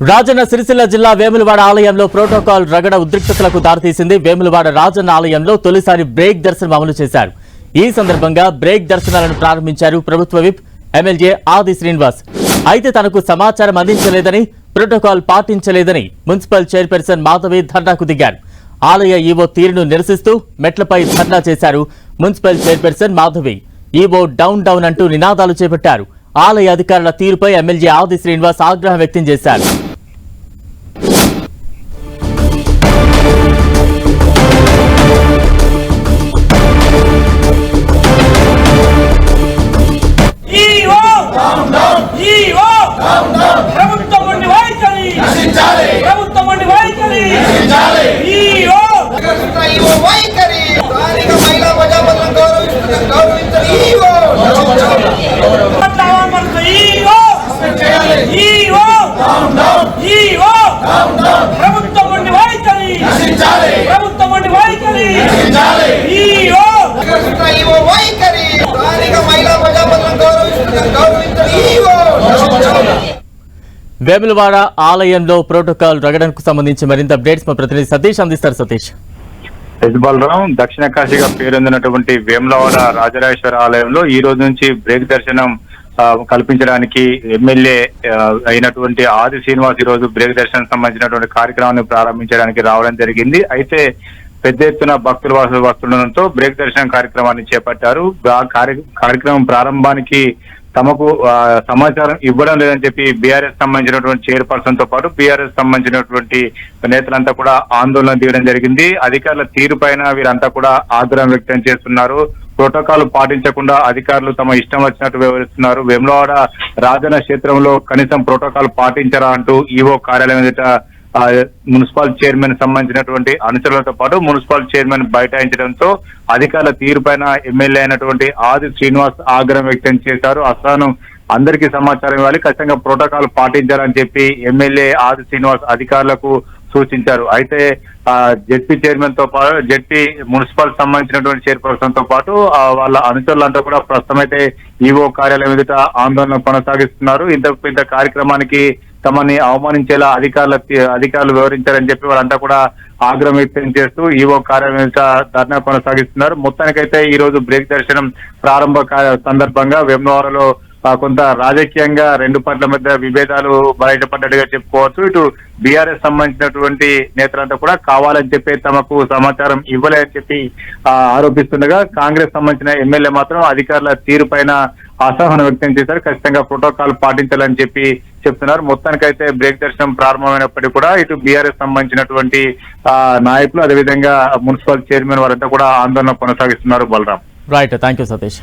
రాజన్న సిరిసిల్ల జిల్లా వేములవాడ ఆలయంలో ప్రోటోకాల్ రగడ ఉద్రిక్తతలకు దారితీసింది. వేములవాడ రాజన్న ఆలయంలో తొలిసారి బ్రేక్ దర్శనం అమలు చేశారు. ఈ సందర్భంగా బ్రేక్ దర్శనాలను ప్రారంభించారు ప్రభుత్వ విప్ ఎమ్మెల్యే ఆది శ్రీనివాస్. అయితే తనకు సమాచారం అందించలేదని, ప్రోటోకాల్ పాటించలేదని మున్సిపల్ చైర్పర్సన్ మాధవి ధర్నాకు దిగారు. ఆలయ ఈవో తీరును నిరసిస్తూ మెట్లపై ధర్నా చేశారు. Municipal chairperson Madhavi EO down down అంటూ నినాదాలు చేపట్టారు. ఆలయ అధికారుల తీరుపై ఎమ్మెల్యే ఆది శ్రీనివాస్ ఆగ్రహం వ్యక్తం చేశారు. వేములవాడ ఆలయంలో ప్రోటోకాల్ రగడకు సంబంధించి మరింత అప్డేట్స్ మా ప్రతినిధి సతీష్ అందిస్తారు. సతీష్. బలరాం, దక్షిణ కాశీగా పేరొందినటువంటి వేములవాడ రాజరాజేశ్వర ఆలయంలో ఈ రోజు నుంచి బ్రేక్ దర్శనం కల్పించడానికి ఎమ్మెల్యే అయినటువంటి ఆది శ్రీనివాస్ ఈ రోజు బ్రేక్ దర్శనం సంబంధించినటువంటి కార్యక్రమాన్ని ప్రారంభించడానికి రావడం జరిగింది. అయితే పెద్ద ఎత్తున భక్తులు వస్తుండడంతో బ్రేక్ దర్శనం కార్యక్రమాన్ని చేపట్టారు. ఆ కార్యక్రమం ప్రారంభానికి తమకు సమాచారం ఇవ్వడం లేదని చెప్పి బీఆర్ఎస్ సంబంధించినటువంటి చైర్పర్సన్ తో పాటు బీఆర్ఎస్ సంబంధించినటువంటి నేతలంతా కూడా ఆందోళన దిగడం జరిగింది. అధికారుల తీరు పైన వీరంతా కూడా ఆగ్రహం వ్యక్తం చేస్తున్నారు. ప్రోటోకాల్ పాటించకుండా అధికారులు తమ ఇష్టం వచ్చినట్టు వ్యవహరిస్తున్నారు. వేములవాడ రాజన్న క్షేత్రంలో కనీసం ప్రోటోకాల్ పాటించరా అంటూ ఈవో కార్యాలయం ఎదుట మున్సిపల్ చైర్మన్ సంబంధించినటువంటి అనుచరులతో పాటు మున్సిపల్ చైర్మన్ బైఠాయించడంతో అధికారుల తీరు పైన ఎమ్మెల్యే అయినటువంటి ఆది శ్రీనివాస్ ఆగ్రహం వ్యక్తం చేశారు. అసలు అందరికీ సమాచారం ఇవ్వాలి, ఖచ్చితంగా ప్రోటోకాల్ పాటించాలని చెప్పి ఎమ్మెల్యే ఆది శ్రీనివాస్ అధికారులకు సూచించారు. అయితే జెడ్పీ చైర్మన్ తో పాటు జెడ్పీ మున్సిపల్ సంబంధించినటువంటి చైర్పర్సన్ తో పాటు వాళ్ళ అనుచరులంతా కూడా ప్రస్తుతం అయితే ఈవో కార్యాలయం ఎదుట ఆందోళన కొనసాగిస్తున్నారు. ఇంత కార్యక్రమానికి తమని అవమానించేలా అధికారులు వివరించారని చెప్పి వాళ్ళంతా కూడా ఆగ్రహం వ్యక్తం చేస్తూ ఈవో కార్యాలయం ధర్నా కొనసాగిస్తున్నారు. మొత్తానికైతే ఈ రోజు బ్రేక్ దర్శనం ప్రారంభ సందర్భంగా వేములవాడలో కొంత రాజకీయంగా రెండు పార్టీల మధ్య విభేదాలు బయటపడ్డట్టుగా చెప్పుకోవచ్చు. ఇటు బీఆర్ఎస్ సంబంధించినటువంటి నేతలంతా కూడా కావాలని చెప్పి తమకు సమాచారం ఇవ్వలేదని చెప్పి ఆరోపిస్తుండగా కాంగ్రెస్ సంబంధించిన ఎమ్మెల్యే మాత్రం అధికారుల తీరు పైన అసహనం వ్యక్తం చేశారు. ఖచ్చితంగా ప్రోటోకాల్ పాటించాలని చెప్పి చెప్తున్నారు. మొత్తానికైతే బ్రేక్ దర్శనం ప్రారంభమైనప్పటికీ కూడా ఇటు బీఆర్ఎస్ సంబంధించినటువంటి నాయకులు అదేవిధంగా మున్సిపల్ చైర్మన్ వారంతా కూడా ఆందోళన కొనసాగిస్తున్నారు. Balaram. Right, thank you Satish.